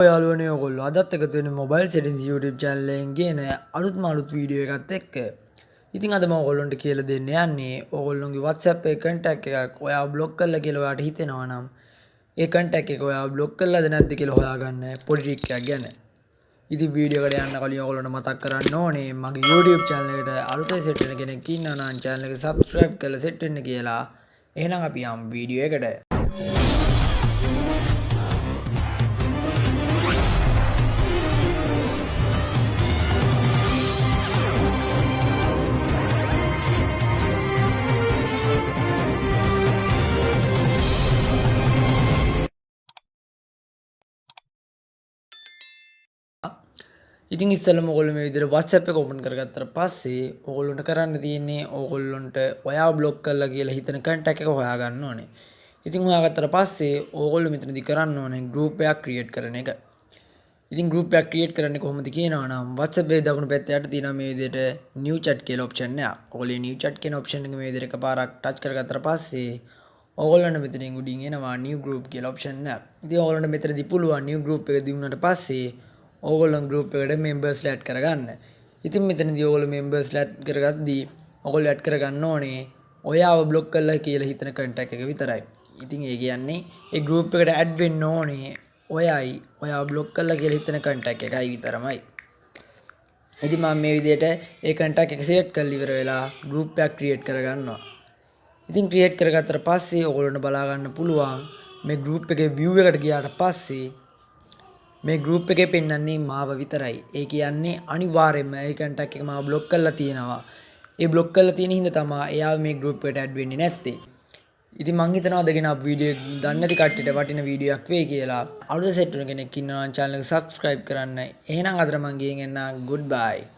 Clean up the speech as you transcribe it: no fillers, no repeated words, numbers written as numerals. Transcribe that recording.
යාළුවනේ ඔයගොල්ලෝ අදත් එකතු වෙන්නේ මොබයිල් සෙටින්ස් YouTube channel එකෙන් ගේන අලුත් වීඩියෝ එකත් එක්ක. ඉතින් අද මම ඔයගොල්ලන්ට කියලා දෙන්න යන්නේ ඔයගොල්ලෝගේ WhatsApp එකේ contact එකක් ඔයා block කරලා කියලා ඔයාට හිතෙනවා නම් ඒ contact එක ඔයා block කරලාද නැද්ද කියලා හොයාගන්න පොඩි trick එකක් ගැන. ඉතින් වීඩියෝ එකට යන්න කලින් ඔයගොල්ලන්ට මතක් කරන්න ඕනේ මගේ YouTube channel එකට අලුතෙන් set වෙන කෙනෙක් ඉන්නවා නම් channel එක subscribe කරලා set වෙන්න කියලා. එහෙනම් අපි යමු වීඩියෝ එකට. ඉතින් ඉස්සෙල්ලම ඔයගොල්ලෝ මේ විදිහට WhatsApp එක open කරගත්තට පස්සේ ඔයගොල්ලන්ට කරන්න තියෙන්නේ ඔයගොල්ලන්ට ඔයා block කරලා කියලා හිතන contact එක හොයාගන්න ඕනේ. ඉතින් හොයාගත්තට පස්සේ ඔයගොල්ලෝ මෙතනදී කරන්න ඕනේ group එකක් create කරන එක. ඉතින් group එකක් create කරන්නේ කොහොමද කියනවා නම් WhatsApp එකේ දකුණු පැත්තේ යට තියෙනවා මේ විදිහට new chat කියලා option එක. ඔයගොල්ලෝ new chat කියන option එක මේ විදිහට එකපාරක් touch කරගත්තට පස්සේ ඔයගොල්ලන්ට මෙතනින් උඩින් එනවා new group කියලා option එක. ඉතින් ඔයගොල්ලන්ට මෙතනදී පුළුවන් new group එක දිනුනට පස්සේ ඔයගොල්ලන් group එකට members add කරගන්න. ඉතින් මෙතනදී ඔයගොල්ලෝ members add කරගද්දී ඔයගොල්ලෝ add කරගන්න ඕනේ ඔයාව block කරලා කියලා හිතන contact එක විතරයි. ඉතින් ඒ කියන්නේ ඒ group එකට add වෙන්න ඕනේ ඔයයි ඔයාව block කරලා කියලා හිතන contact එකයි විතරමයි. ඉතින් මම මේ විදිහට ඒ contact එක select කරලා ඉවර වෙලා group එකක් create කරගන්නවා. ඉතින් create කරගත්තට පස්සේ ඔයගොල්ලන්ට බලා ගන්න පුළුවන් මේ group එකේ view එකට ගියාට පස්සේ මේ group එකේ පෙන්නන්නේ මාව විතරයි. ඒ කියන්නේ අනිවාර්යයෙන්ම ඒ contact එක මාව block කරලා තියෙනවා. ඒ block කරලා තියෙන හින්දා තමයි එයාව මේ group එකට add වෙන්නේ නැත්තේ. ඉතින් මං හිතනවා අදගෙන අප වීඩියෝ දන්නේ නැති කට්ටියට වටින වීඩියෝ එකක් වෙයි කියලා. අලුත සෙට් වෙන කෙනෙක් ඉන්නවා නම් channel එක subscribe කරන්න. එහෙනම් අදට මං ගියෙන් එන්න goodbye.